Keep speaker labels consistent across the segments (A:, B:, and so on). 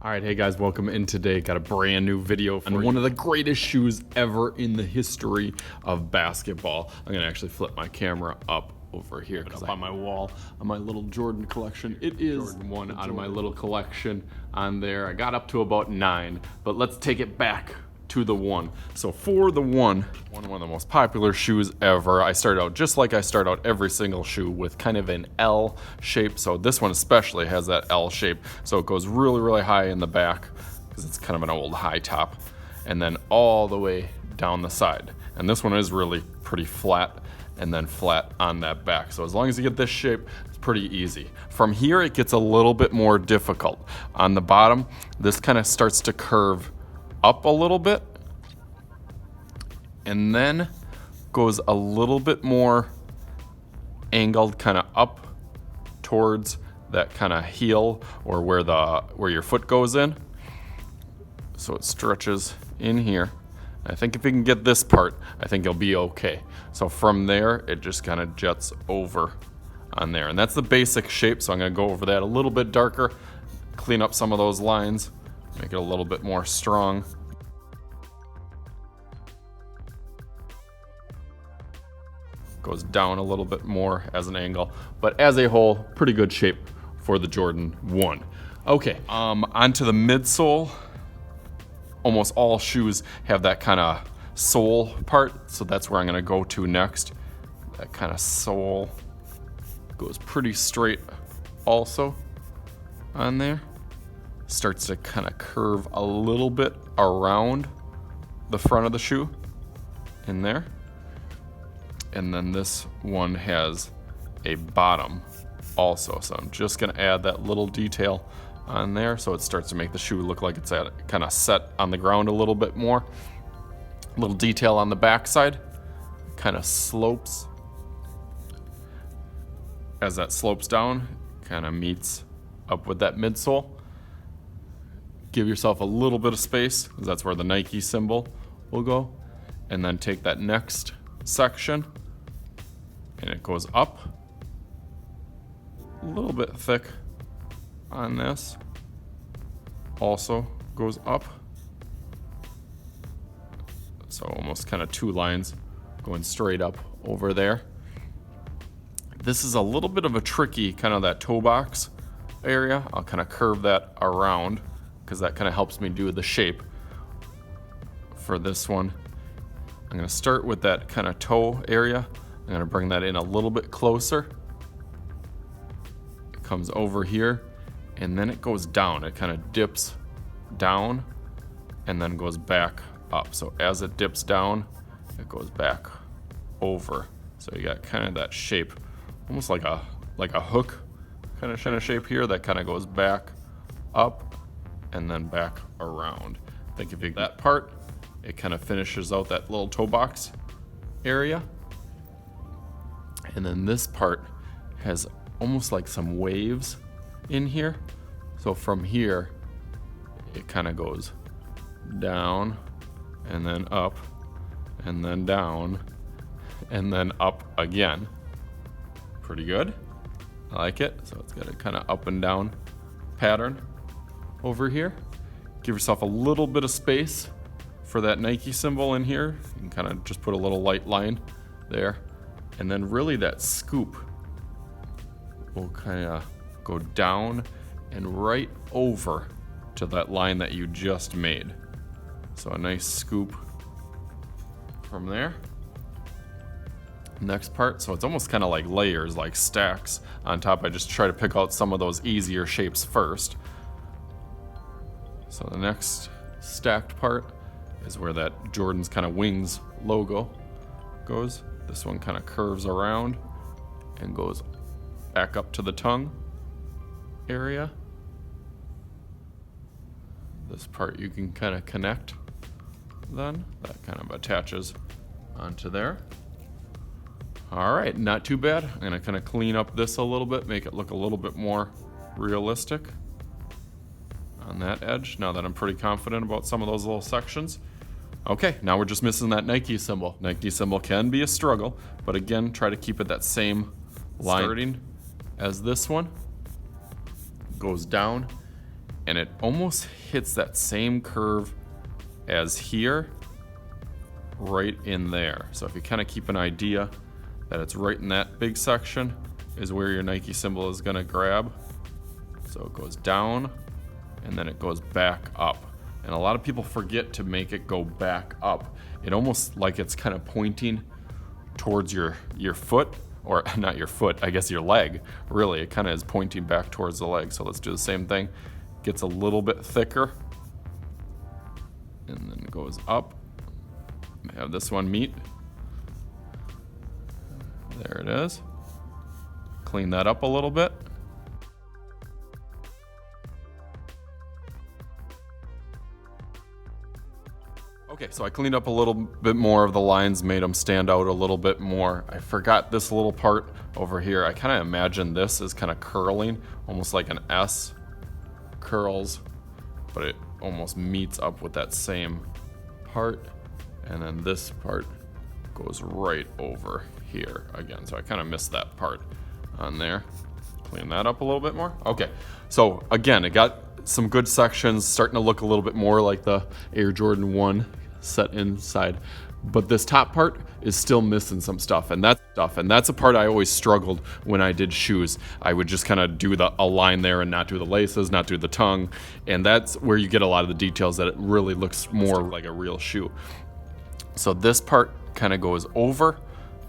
A: Alright, hey guys, welcome in today. Got a brand new video on one of the greatest shoes ever in the history of basketball. I'm gonna actually flip my camera up over here because on my wall, on my little Jordan collection, it is Jordan 1 out of my little collection on there. I got up to about 9, but let's take it back to the 1. So for the 1 of the most popular shoes ever, I started out just like I start out every single shoe with kind of an L shape. So this one especially has that L shape. So it goes really, really high in the back because it's kind of an old high top, and then all the way down the side. And this one is really pretty flat and then flat on that back. So as long as you get this shape, it's pretty easy. From here, it gets a little bit more difficult. On the bottom, this kind of starts to curve up a little bit and then goes a little bit more angled kind of up towards that kind of heel or where your foot goes in. So it stretches in here. I think if you can get this part, I think you'll be okay. So from there, it just kind of jets over on there. And that's the basic shape. So I'm gonna go over that a little bit darker, clean up some of those lines, make it a little bit more strong. Goes down a little bit more as an angle, but as a whole, pretty good shape for the Jordan 1. Okay, onto the midsole. Almost all shoes have that kind of sole part, so that's where I'm gonna go to next. That kind of sole goes pretty straight also on there. Starts to kind of curve a little bit around the front of the shoe in there. And then this one has a bottom also. So I'm just gonna add that little detail on there so it starts to make the shoe look like it's kind of set on the ground a little bit more. A little detail on the backside, kind of slopes. As that slopes down, kind of meets up with that midsole. Give yourself a little bit of space, because that's where the Nike symbol will go. And then take that next section, and it goes up. A little bit thick on this. Also goes up. So almost kind of two lines going straight up over there. This is a little bit of a tricky kind of that toe box area. I'll kind of curve that around because that kind of helps me do the shape for this one. I'm gonna start with that kind of toe area. I'm gonna bring that in a little bit closer. It comes over here and then it goes down. It kind of dips down and then goes back up. So as it dips down, it goes back over. So you got kind of that shape, almost like a hook kind of shape here that kind of goes back up and then back around. I think if you get that part, it kind of finishes out that little toe box area. And then this part has almost like some waves in here. So from here, it kind of goes down and then up and then down and then up again. Pretty good. I like it. So it's got a kind of up and down pattern over here. Give yourself a little bit of space for that Nike symbol in here. You can kind of just put a little light line there. And then really that scoop will kind of go down and right over to that line that you just made. So a nice scoop from there. Next part, so it's almost kind of like layers, like stacks on top. I just try to pick out some of those easier shapes first. So the next stacked part is where that Jordan's kind of wings logo goes. This one kind of curves around and goes back up to the tongue area. This part you can kind of connect then. That kind of attaches onto there. All right, not too bad. I'm gonna kind of clean up this a little bit, make it look a little bit more realistic on that edge, now that I'm pretty confident about some of those little sections. Okay, now we're just missing that Nike symbol. Nike symbol can be a struggle, but again, try to keep it that same line starting as this one. Goes down and it almost hits that same curve as here, right in there. So if you kind of keep an idea that it's right in that big section is where your Nike symbol is going to grab. So it goes down and then it goes back up. And a lot of people forget to make it go back up. It almost like it's kind of pointing towards your foot, or not your foot, I guess your leg. Really, it kind of is pointing back towards the leg. So let's do the same thing. Gets a little bit thicker and then goes up. Have this one meet. There it is. Clean that up a little bit. Okay, so I cleaned up a little bit more of the lines, made them stand out a little bit more. I forgot this little part over here. I kind of imagine this as kind of curling, almost like an S curls, but it almost meets up with that same part. And then this part goes right over here again. So I kind of missed that part on there. Clean that up a little bit more. Okay, so again, it got some good sections, starting to look a little bit more like the Air Jordan 1 set inside. But this top part is still missing some stuff, and that's a part I always struggled when I did shoes. I would just kind of do a line there and not do the laces, not do the tongue, and that's where you get a lot of the details that it really looks more like a real shoe. So this part kind of goes over,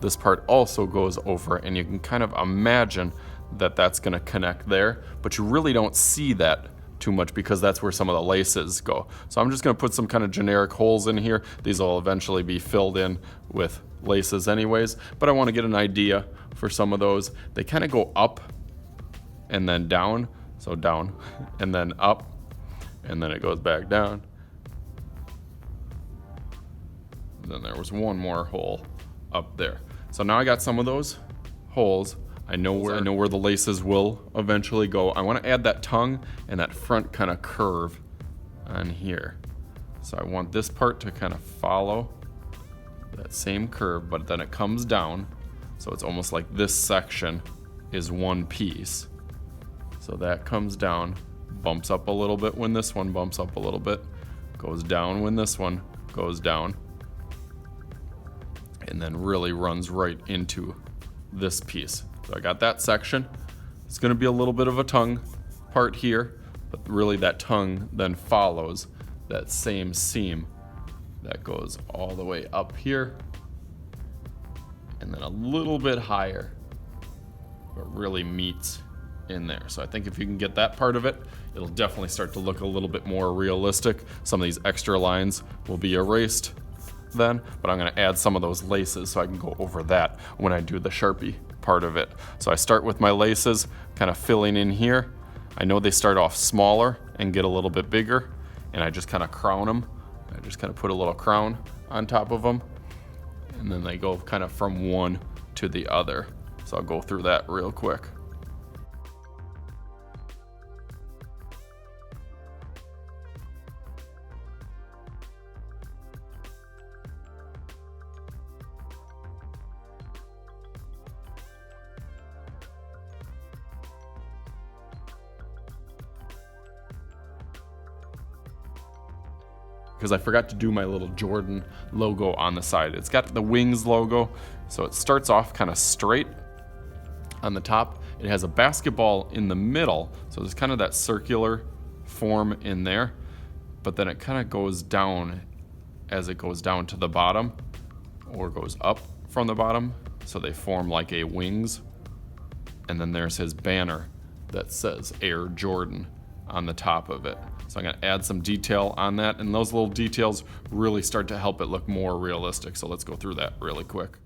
A: this part also goes over, and you can kind of imagine that that's going to connect there, but you really don't see that too much because that's where some of the laces go. So I'm just going to put some kind of generic holes in here. These will eventually be filled in with laces anyways, but I want to get an idea for some of those. They kind of go up and then down, so down and then up, and then it goes back down. And then there was one more hole up there. So now I got some of those holes. I know where the laces will eventually go. I want to add that tongue and that front kind of curve on here. So I want this part to kind of follow that same curve, but then it comes down. So it's almost like this section is one piece. So that comes down, bumps up a little bit when this one bumps up a little bit, goes down when this one goes down, and then really runs right into this piece. So I got that section. It's going to be a little bit of a tongue part here, but really that tongue then follows that same seam that goes all the way up here and then a little bit higher, but really meets in there. So I think if you can get that part of it, it'll definitely start to look a little bit more realistic. Some of these extra lines will be erased then, but I'm going to add some of those laces so I can go over that when I do the Sharpie part of it. So I start with my laces kind of filling in here. I know they start off smaller and get a little bit bigger, and I just kind of crown them. I just kind of put a little crown on top of them, and then they go kind of from one to the other. So I'll go through that real quick. Because I forgot to do my little Jordan logo on the side. It's got the wings logo, so it starts off kind of straight on the top. It has a basketball in the middle, so there's kind of that circular form in there, but then it kind of goes down as it goes down to the bottom, or goes up from the bottom, so they form like a wings. And then there's his banner that says Air Jordan on the top of it. So I'm going to add some detail on that, and those little details really start to help it look more realistic. So let's go through that really quick.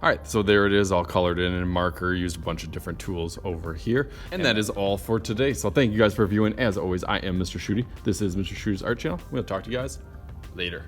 A: All right, so there it is, all colored in and marker. Used a bunch of different tools over here. And that is all for today. So thank you guys for viewing. As always, I am Mr. Shooty. This is Mr. Shooty's Art Channel. We'll talk to you guys later.